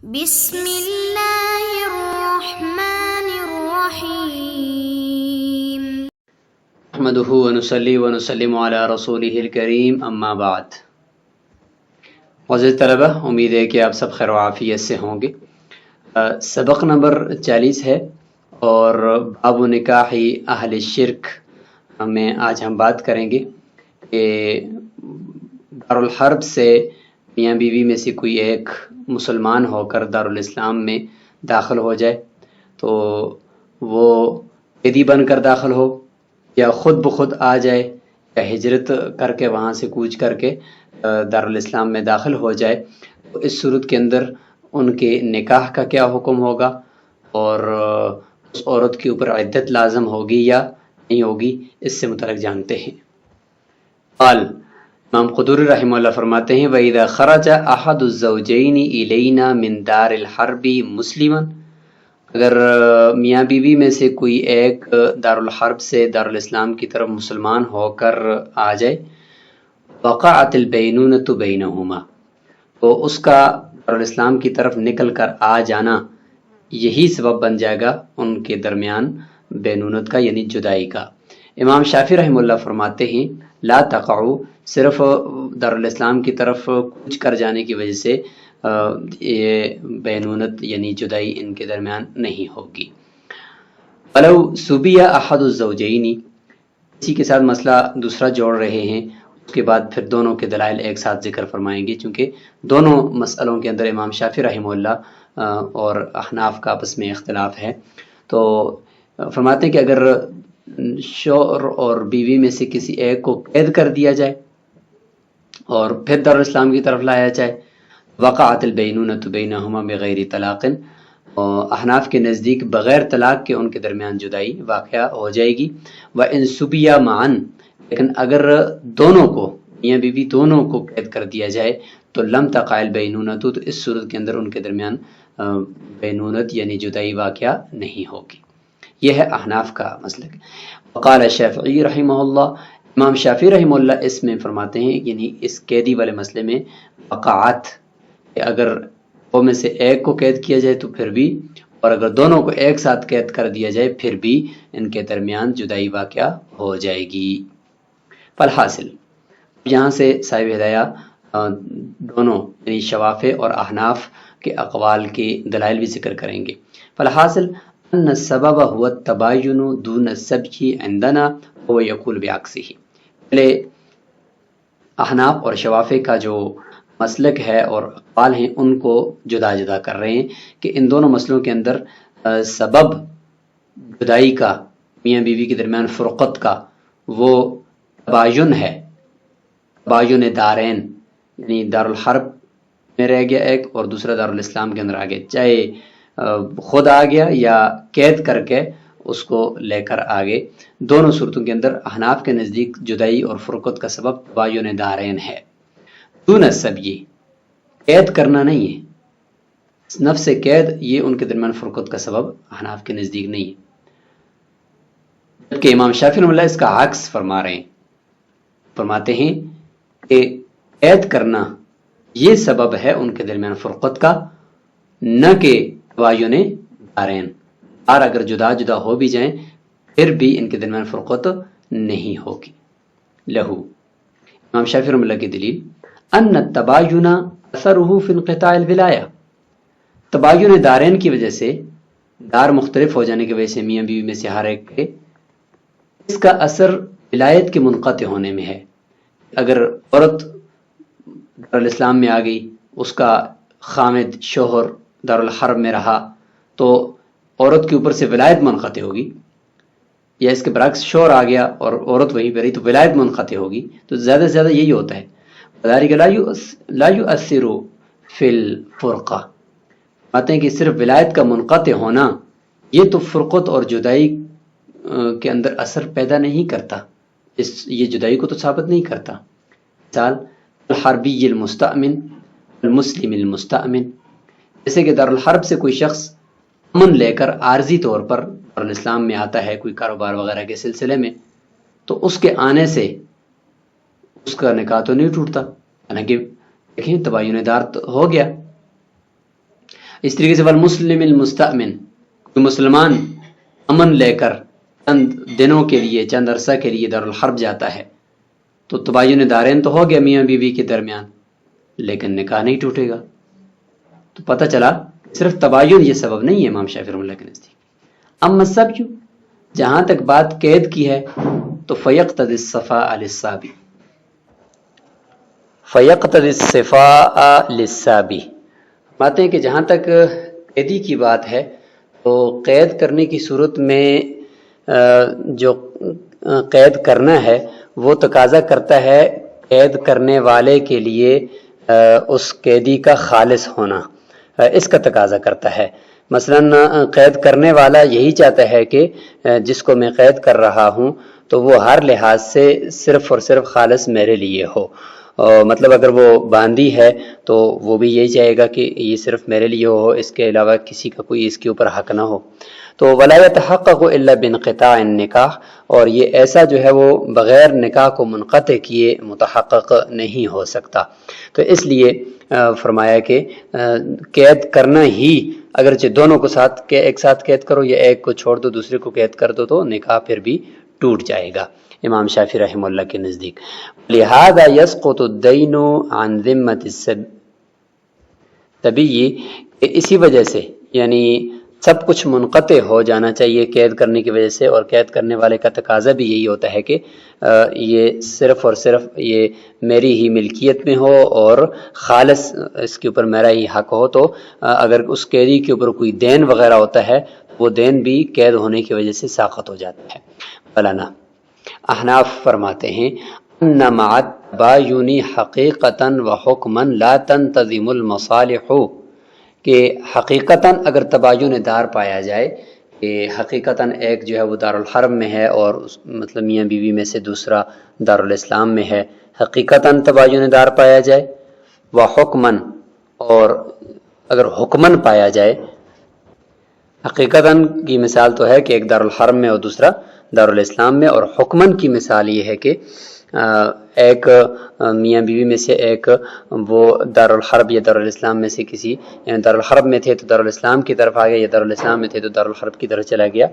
بسم اللہ الرحمن الرحیم نحمده ونصلي ونسلم على رسوله الکریم اما بعد۔ معزز طلبہ، امید ہے کہ آپ سب خیر و عافیت سے ہوں گے۔ سبق نمبر 40 ہے اور باب نکاح اہل الشرک میں آج ہم بات کریں گے کہ دارالحرب سے میاں بیوی میں سے کوئی ایک مسلمان ہو کر دارالاسلام میں داخل ہو جائے تو وہ قیدی بن کر داخل ہو یا خود بخود آ جائے یا ہجرت کر کے وہاں سے کوچ کر کے دارالاسلام میں داخل ہو جائے، تو اس صورت کے اندر ان کے نکاح کا کیا حکم ہوگا اور اس عورت کے اوپر عدت لازم ہوگی یا نہیں ہوگی، اس سے متعلق جانتے ہیں۔ قال امام قدوری رحمہ اللہ فرماتے ہیں وَإِذَا خَرَجَ أَحَدُ الزَّوْجَيْنِ إِلَيْنَا مِن دَارِ الْحَرْبِ مُسْلِمًا، اگر میاں بیوی میں سے کوئی ایک دارالحرب سے دارالاسلام کی طرف مسلمان ہو کر آ جائے، وقعت البینونۃ بینہما، تو اس کا دارالاسلام کی طرف نکل کر آ جانا یہی سبب بن جائے گا ان کے درمیان بینونت کا یعنی جدائی کا۔ امام شافعی رحمہ اللہ فرماتے ہیں لا تقعو، صرف دارالاسلام کی طرف کوچ کر جانے کی وجہ سے یہ بینونت یعنی جدائی ان کے درمیان نہیں ہوگی۔ ولو سبی احد الزوجین، اسی کے ساتھ مسئلہ دوسرا جوڑ رہے ہیں، اس کے بعد پھر دونوں کے دلائل ایک ساتھ ذکر فرمائیں گے، چونکہ دونوں مسئلوں کے اندر امام شافعی رحمہ اللہ اور احناف کا آپس میں اختلاف ہے۔ تو فرماتے ہیں کہ اگر شوہر اور بیوی میں سے کسی ایک کو قید کر دیا جائے اور پھر دارالاسلام کی طرف لایا جائے، وقعت البینونۃ بینہما بغیر طلاق، احناف کے نزدیک بغیر طلاق کے ان کے درمیان جدائی واقع ہو جائے گی۔ وَإِن سُبِيَ مَعًا، لیکن اگر دونوں کو میاں بیوی دونوں کو قید کر دیا جائے تو لم تقع البینونۃ، تو اس صورت کے اندر ان کے درمیان بینونت یعنی جدائی واقع نہیں ہوگی۔ یہ ہے احناف کا مسلک۔ وقال الشافعی رحمہ اللہ، امام شافعی رحمہ اللہ اس میں فرماتے ہیں یعنی اس قیدی والے مسئلے میں وقعت، کہ اگر وہ میں سے ایک کو قید کیا جائے تو پھر بھی، اور اگر دونوں کو ایک ساتھ قید کر دیا جائے پھر بھی ان کے درمیان جدائی واقع ہو جائے گی۔ فالحاصل، یہاں سے صاحب ہدایہ دونوں یعنی شوافع اور احناف کے اقوال کے دلائل بھی ذکر کریں گے۔ فالحاصل ان السبب هو التباین دون السبی عندنا هو یقول بعکسہ، پہلے احناف اور شوافع کا جو مسلک ہے اور اقوال ہیں ان کو جدا جدا کر رہے ہیں کہ ان دونوں مسئلوں کے اندر سبب جدائی کا میاں بیوی کے درمیان فرقت کا وہ تباین ہے، تباین دارین، یعنی دارالحرب میں رہ گیا ایک اور دوسرا دارالاسلام کے اندر آ گیا، چاہے خود آ گیا یا قید کر کے اس کو لے کر آگے، دونوں صورتوں کے اندر احناف کے نزدیک جدائی اور فرقت کا سبب تباین دارین ہے۔ دون السبی، قید کرنا نہیں ہے، نفس قید یہ ان کے درمیان فرقت کا سبب احناف کے نزدیک نہیں ہے، جبکہ امام شافعی رحمہ اللہ اس کا عکس فرما رہے ہیں، فرماتے ہیں کہ قید کرنا یہ سبب ہے ان کے درمیان فرقت کا، نہ کہ تباین دارین، اور اگر جدا جدا ہو بھی جائیں پھر بھی ان کے درمیان فرقت نہیں ہوگی۔ لہو، امام شافعی رحمہ اللہ کی دلیل ان التباین اثرہ فی انقطاع الولایہ، تباین دارین کی وجہ سے، دار مختلف ہو جانے کی وجہ سے میاں بیوی میں سے ہر ایک کے، اس کا اثر ولایت کے منقطع ہونے میں ہے۔ اگر عورت دارالاسلام میں آ گئی، اس کا خامد شوہر دارالحرب میں رہا تو عورت کے اوپر سے ولایت منقطع ہوگی، یا اس کے برعکس شوہر آ گیا اور عورت وہیں پہ رہی تو ولایت منقطع ہوگی، تو زیادہ سے زیادہ یہی ہوتا ہے۔ وذلک لا یؤثر فی الفرقہ، باتیں کہ صرف ولایت کا منقطع ہونا یہ تو فرقت اور جدائی کے اندر اثر پیدا نہیں کرتا، یہ جدائی کو تو ثابت نہیں کرتا۔ مثال الحربی المستأمن المسلم المستأمن، جیسے کہ دارالحرب سے کوئی شخص امن لے کر عارضی طور پر دارالاسلام میں آتا ہے کوئی کاروبار وغیرہ کے سلسلے میں، تو اس کے آنے سے اس کا نکاح تو نہیں ٹوٹتا، حالانکہ دیکھیں تباین دار ہو گیا۔ اس طریقے سے والمسلم المستأمن، مسلمان امن لے کر چند دنوں کے لیے، چند عرصہ کے لیے دارالحرب جاتا ہے تو تباین دارین تو ہو گیا میاں بیوی کے درمیان، لیکن نکاح نہیں ٹوٹے گا۔ تو پتہ چلا صرف تباین یہ سبب نہیں ہے امام شافعی رحمۃ اللہ کے نزدیک۔ اما السبی، جہاں تک بات قید کی ہے تو فیقتضی الصفاء للصابی، فیقتضی الصفاء للصابی، باتیں کہ جہاں تک قیدی کی بات ہے تو قید کرنے کی صورت میں جو قید کرنا ہے وہ تقاضا کرتا ہے قید کرنے والے کے لیے اس قیدی کا خالص ہونا، اس کا تقاضا کرتا ہے۔ مثلا قید کرنے والا یہی چاہتا ہے کہ جس کو میں قید کر رہا ہوں تو وہ ہر لحاظ سے صرف اور صرف خالص میرے لیے ہو، مطلب اگر وہ باندی ہے تو وہ بھی یہی چاہے گا کہ یہ صرف میرے لیے ہو، اس کے علاوہ کسی کا کوئی اس کے اوپر حق نہ ہو۔ تو ولا يتحقق الا بانقطاع النکاح، اور یہ ایسا جو ہے وہ بغیر نکاح کو منقطع کیے متحقق نہیں ہو سکتا۔ تو اس لیے فرمایا کہ قید کرنا ہی، اگرچہ دونوں کو ساتھ ایک ساتھ قید کرو یا ایک کو چھوڑ دو دوسرے کو قید کر دو تو نکاح پھر بھی ٹوٹ جائے گا امام شافعی رحمہ اللہ کے نزدیک۔ لہذا يسقط الدین عن ذمۃ الصبی، اسی وجہ سے یعنی سب کچھ منقطع ہو جانا چاہیے قید کرنے کی وجہ سے، اور قید کرنے والے کا تقاضا بھی یہی ہوتا ہے کہ یہ صرف اور صرف یہ میری ہی ملکیت میں ہو اور خالص اس کے اوپر میرا ہی حق ہو۔ تو اگر اس قیدی کے اوپر کوئی دین وغیرہ ہوتا ہے وہ دین بھی قید ہونے کی وجہ سے ساقط ہو جاتا ہے۔ مولانا احناف فرماتے ہیں ان مع التباین حقیقتاً و حکماً لا تنتظم المصالح، کہ حقیقتاً اگر تباین دار پایا جائے کہ حقیقتاً ایک جو ہے وہ دارالحرب میں ہے اور مطلب میاں بیوی میں سے دوسرا دارالاسلام میں ہے، حقیقتاً تباین دار پایا جائے، و حکماً، اور اگر حکماً پایا جائے، حقیقتاً کی مثال تو ہے کہ ایک دارالحرب میں اور دوسرا دارالاسلام میں، اور حکماً کی مثال یہ ہے کہ ایک میاں بیوی میں سے ایک وہ دارالحرب یا دارالاسلام میں سے کسی، یعنی دارالحرب میں تھے تو دارالاسلام کی طرف آ گیا، یا دارالاسلام میں تھے تو دارالحرب کی طرف چلا گیا۔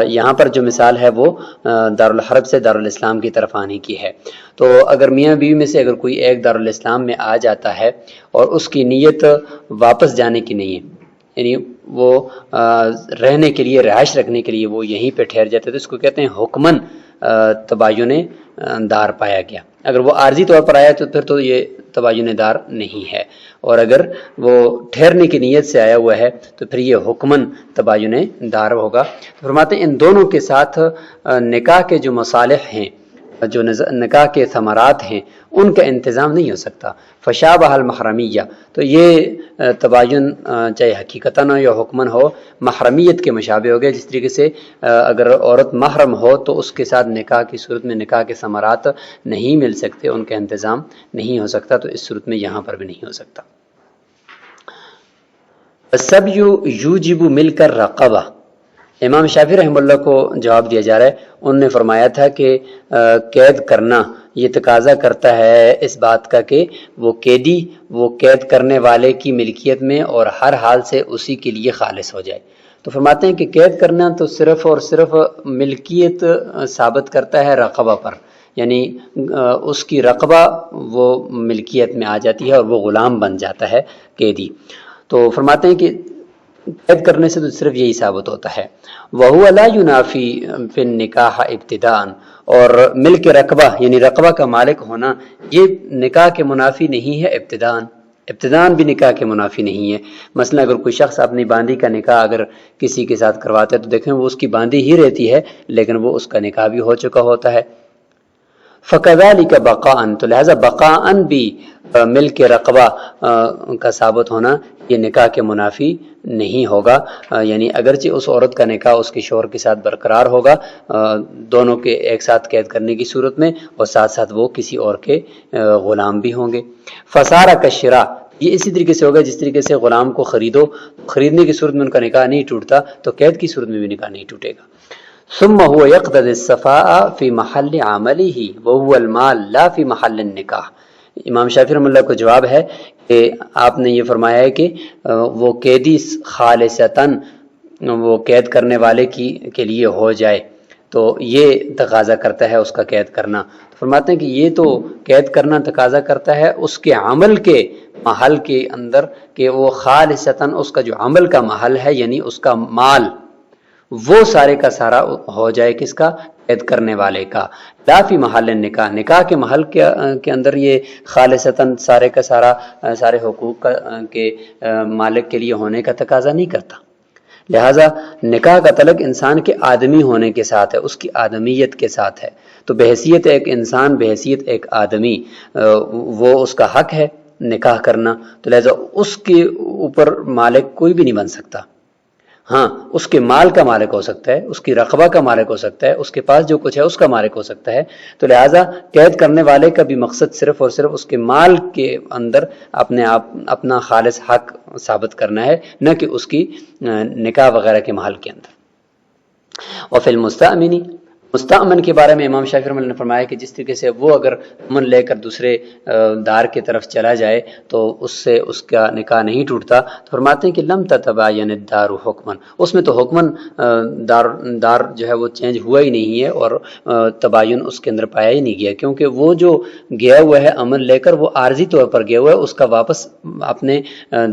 یہاں پر جو مثال ہے وہ دارالحرب سے دارالاسلام کی طرف آنے کی ہے۔ تو اگر میاں بیوی میں سے اگر کوئی ایک دارالاسلام میں آ جاتا ہے اور اس کی نیت واپس جانے کی نہیں ہے، یعنی وہ رہنے کے لیے، رہائش رکھنے کے لیے وہ یہیں پہ ٹھہر جاتے، تو اس کو کہتے ہیں حکماً تباین دار پایا گیا۔ اگر وہ عارضی طور پر آیا تو پھر تو یہ تباین دار نہیں ہے، اور اگر وہ ٹھہرنے کی نیت سے آیا ہوا ہے تو پھر یہ حکماً تباین دار ہوگا۔ فرماتے ہیں ان دونوں کے ساتھ نکاح کے جو مصالح ہیں، جو نکاح کے ثمرات ہیں، ان کا انتظام نہیں ہو سکتا۔ فشابہ المحرمیہ، تو یہ تباین چاہے حقیقتاً ہو یا حکماً ہو، محرمیت کے مشابہ ہو گئے۔ جس طریقے سے اگر عورت محرم ہو تو اس کے ساتھ نکاح کی صورت میں نکاح کے ثمرات نہیں مل سکتے، ان کا انتظام نہیں ہو سکتا، تو اس صورت میں یہاں پر بھی نہیں ہو سکتا۔ السبی یوجب ملک الرقبہ، امام شافعی رحمہ اللہ کو جواب دیا جا رہا ہے۔ انہوں نے فرمایا تھا کہ قید کرنا یہ تقاضا کرتا ہے اس بات کا کہ وہ قیدی وہ قید کرنے والے کی ملکیت میں اور ہر حال سے اسی کے لیے خالص ہو جائے۔ تو فرماتے ہیں کہ قید کرنا تو صرف اور صرف ملکیت ثابت کرتا ہے رقبہ پر، یعنی اس کی رقبہ وہ ملکیت میں آ جاتی ہے اور وہ غلام بن جاتا ہے قیدی۔ تو فرماتے ہیں کہ قید کرنے سے تو صرف یہی ثابت ہوتا ہے۔ وَهُوَ لَا يُنَافِي فِي النِّكَاحَ ابتداءً، اور ملک رقبہ یعنی رقبہ کا مالک ہونا یہ نکاح کے منافی نہیں ہے ابتداءً بھی نکاح کے منافی نہیں ہے۔ مثلا اگر کوئی شخص اپنی باندی کا نکاح اگر کسی کے ساتھ کرواتا ہے تو دیکھیں وہ اس کی باندی ہی رہتی ہے لیکن وہ اس کا نکاح بھی ہو چکا ہوتا ہے۔ فَكَذَلِكَ بَقَاءً، تو لہذا بقاءً بھی ملک رقبہ کا ثابت ہونا یہ نکاح کے منافی نہیں ہوگا، یعنی اگرچہ اس عورت کا نکاح اس کے شوہر کے ساتھ برقرار ہوگا دونوں کے ایک ساتھ قید کرنے کی صورت میں، اور ساتھ ساتھ وہ کسی اور کے غلام بھی ہوں گے۔ فَصَارَ كَالشِّرَاء، یہ اسی طریقے سے ہوگا جس طریقے سے غلام کو خریدنے کی صورت میں ان کا نکاح نہیں ٹوٹتا تو قید کی صورت میں بھی نکاح نہیں ٹوٹے گا۔ ثم هو يقتضي الصفاء في محل عمله وهو المال لا في محل النکاح، امام شافعی رحمۃ اللہ کو جواب ہے کہ آپ نے یہ فرمایا ہے کہ وہ قیدی خالصتاً وہ قید کرنے والے کے لیے ہو جائے تو یہ تقاضا کرتا ہے اس کا قید کرنا. تو فرماتے ہیں کہ یہ تو قید کرنا تقاضا کرتا ہے اس کے عمل کے محل کے اندر کہ وہ خالصتاً اس کا جو عمل کا محل ہے یعنی اس کا مال وہ سارے کا سارا ہو جائے کس کا؟ قید کرنے والے کا. لا فی محل نکاح، نکاح کے محل کے اندر یہ خالصتاً سارے کا سارا سارے حقوق کے مالک کے لیے ہونے کا تقاضا نہیں کرتا. لہٰذا نکاح کا تعلق انسان کے آدمی ہونے کے ساتھ ہے، اس کی آدمیت کے ساتھ ہے. تو بحیثیت ایک انسان، بحیثیت ایک آدمی، وہ اس کا حق ہے نکاح کرنا. تو لہٰذا اس کے اوپر مالک کوئی بھی نہیں بن سکتا. ہاں اس کے مال کا مالک ہو سکتا ہے، اس کی رقبہ کا مالک ہو سکتا ہے، اس کے پاس جو کچھ ہے اس کا مالک ہو سکتا ہے. تو لہٰذا قید کرنے والے کا بھی مقصد صرف اور صرف اس کے مال کے اندر اپنے آپ اپنا خالص حق ثابت کرنا ہے، نہ کہ اس کی نکاح وغیرہ کے محل کے اندر. اور فی المستأمن، مستأمن کے بارے میں امام شافعی رحمۃ اللہ نے فرمایا کہ جس طریقے سے وہ اگر امن لے کر دوسرے دار کی طرف چلا جائے تو اس سے اس کا نکاح نہیں ٹوٹتا. تو فرماتے ہیں کہ لم تتباین الدار حکمن، اس میں تو حکمن دار جو ہے وہ چینج ہوا ہی نہیں ہے اور تباین اس کے اندر پایا ہی نہیں گیا، کیونکہ وہ جو گیا ہوا ہے امن لے کر وہ عارضی طور پر گیا ہوا ہے، اس کا واپس اپنے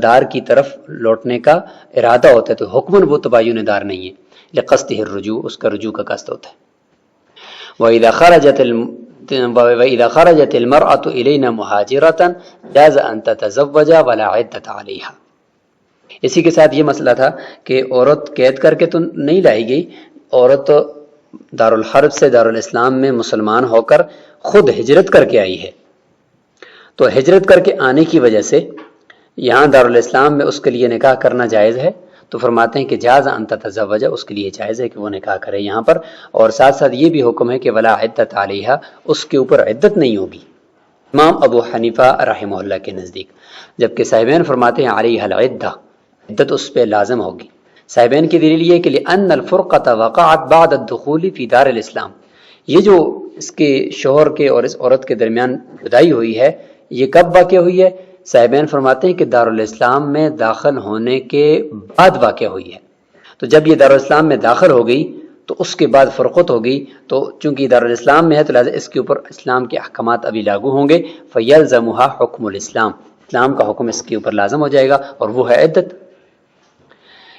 دار کی طرف لوٹنے کا ارادہ ہوتا ہے. تو حکمن وہ تباین دار نہیں ہے، لقصدہ الرجوع، اس کا رجوع کا قصد ہوتا ہے. وَإِذَا خَرَجَتِ الْمَرْأَةُ إِلَيْنَا مُهَاجِرَةً جَازَ أَن تَتَزَوَّجَ وَلَا عِدَّةَ عَلَيْهَا. اسی کے ساتھ یہ مسئلہ تھا کہ عورت قید کر کے تو نہیں لائی گئی، عورت دارالحرب سے دارالاسلام میں مسلمان ہو کر خود ہجرت کر کے آئی ہے. تو ہجرت کر کے آنے کی وجہ سے یہاں دارالاسلام میں اس کے لیے نکاح کرنا جائز ہے. تو فرماتے ہیں کہ جاز ان تتزوج، اس کے لیے جائز ہے کہ وہ نکاح کرے یہاں پر. اور ساتھ ساتھ یہ بھی حکم ہے کہ ولا عدت علیہا، اس کے اوپر عدت نہیں ہوگی امام ابو حنیفہ رحمہ اللہ کے نزدیک، جبکہ صاحبین فرماتے ہیں علیہ العدہ، عدت اس پہ لازم ہوگی. صاحبین کی دلیل یہ کہ لأن الفرقة وقعت بعد الدخول فی دار الاسلام، یہ جو اس کے شوہر کے اور اس عورت کے درمیان جدائی ہوئی ہے یہ کب واقع ہوئی ہے؟ صاحبین فرماتے ہیں کہ دارالاسلام میں داخل ہونے کے بعد واقع ہوئی ہے. تو جب یہ دارالاسلام میں داخل ہو گئی تو اس کے بعد فرقت ہو گئی، تو چونکہ دارالاسلام میں ہے تو لہٰذا اس کے اوپر اسلام کے احکامات ابھی لاگو ہوں گے. فَيَلْزَمُهَا حُکْمُ الاسلام، اسلام کا حکم اس کے اوپر لازم ہو جائے گا اور وہ ہے عدت.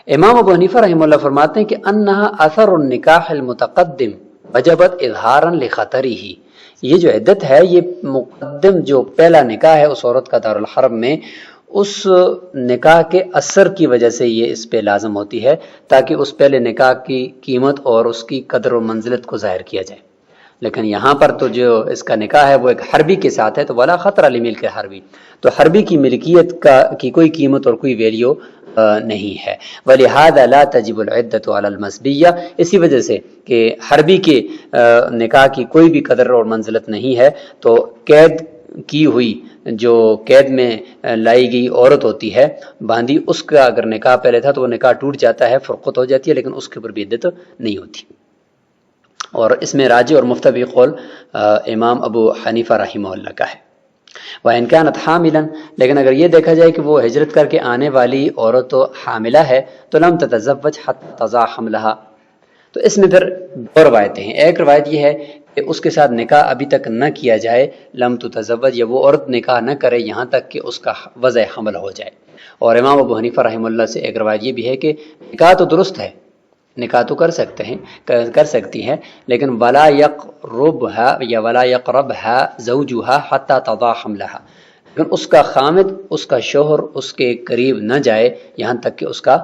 امام ابو حنیفہ رحمہ اللہ فرماتے ہیں کہ انها اثر النکاح المتقدم وجبت اظہارا لخطرہ، یہ جو عدت ہے یہ مقدم جو پہلا نکاح ہے اس عورت کا دارالحرب میں، اس نکاح کے اثر کی وجہ سے یہ اس پہ لازم ہوتی ہے تاکہ اس پہلے نکاح کی قیمت اور اس کی قدر و منزلت کو ظاہر کیا جائے. لیکن یہاں پر تو جو اس کا نکاح ہے وہ ایک حربی کے ساتھ ہے، تو ولا خطر لملک حربی، تو حربی کی ملکیت کی کوئی قیمت اور کوئی ویلیو نہیں ہے. وَلِهَذَا لَا تَجِبُ الْعِدَّةُ عَلَى الْمَسْبِيَّةِ، اسی وجہ سے کہ حربی کے نکاح کی کوئی بھی قدر اور منزلت نہیں ہے، تو قید کی ہوئی جو قید میں لائی گئی عورت ہوتی ہے باندھی، اس کا اگر نکاح پہلے تھا تو وہ نکاح ٹوٹ جاتا ہے، فرقت ہو جاتی ہے، لیکن اس کے اوپر بھی عدت نہیں ہوتی. اور اس میں راجح اور مفتبی قول امام ابو حنیفہ رحمہ اللہ کا ہے. وَإِنْ كَانَتْ حَامِلًا، لیکن اگر یہ دیکھا جائے کہ وہ ہجرت کر کے آنے والی عورت حاملہ ہے تو لم تتزوج حتى تضع حملها. تو اس میں پھر دو روایتیں ہیں. ایک روایت یہ ہے کہ اس کے ساتھ نکاح ابھی تک نہ کیا جائے، لم تتزوج، یا وہ عورت نکاح نہ کرے یہاں تک کہ اس کا وضع حمل ہو جائے. اور امام ابو حنیفہ رحمہ اللہ سے ایک روایت یہ بھی ہے کہ نکاح تو درست ہے، نکاح تو کر سکتی ہے، لیکن ولا یقربها یا ولا یقربها زوجها حتى تضع حملها، لیکن اس کا خامد، اس کا شوہر اس کے قریب نہ جائے یہاں تک کہ اس کا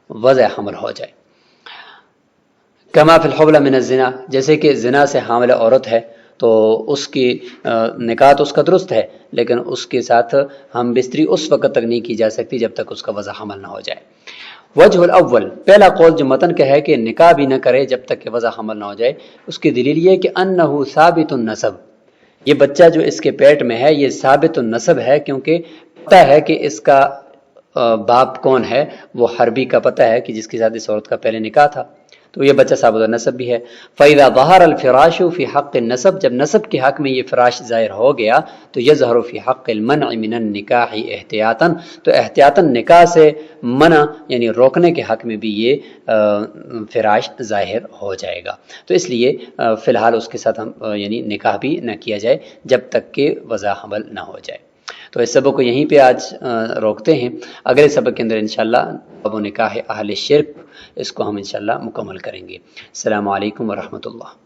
وضع حمل ہو جائے. کما فی الحبل من الزنا، جیسے کہ زنا سے حاملہ عورت ہے تو اس کی نکاح تو اس کا درست ہے، لیکن اس کے ساتھ ہم بستری اس وقت تک نہیں کی جا سکتی جب تک اس کا وضع حمل نہ ہو جائے. وجہ الاول، پہلا قول جو متن کا ہے کہ نکاح بھی نہ کرے جب تک کہ وضع حمل نہ ہو جائے، اس کی دلیل یہ ہے کہ انہ ثابت النسب، یہ بچہ جو اس کے پیٹ میں ہے یہ ثابت النسب ہے، کیونکہ پتہ ہے کہ اس کا باپ کون ہے، وہ حربی کا پتہ ہے کہ جس کے ساتھ اس عورت کا پہلے نکاح تھا. تو یہ بچہ ثابت النسب بھی ہے۔ فَإِذَا ظَهَرَ الْفِرَاشُ فِي حَقِّ النَّسَب، جب نسب کے حق میں یہ فراش ظاہر ہو گیا تو يَظْهَرُ فِي حَقِّ الْمَنْعِ مِنَ النِّكَاحِ احتیاطاً، تو احتیاطاً نکاح سے منع یعنی روکنے کے حق میں بھی یہ فراش ظاہر ہو جائے گا۔ تو اس لیے فی الحال اس کے ساتھ ہم یعنی نکاح بھی نہ کیا جائے جب تک کہ وضع حمل نہ ہو جائے۔ تو اس سبق کو یہیں پہ آج روکتے ہیں، اگلے سبق کے اندر انشاءاللہ باب نکاح اہل شرک اس کو ہم انشاءاللہ مکمل کریں گے۔ السلام علیکم ورحمۃ اللہ۔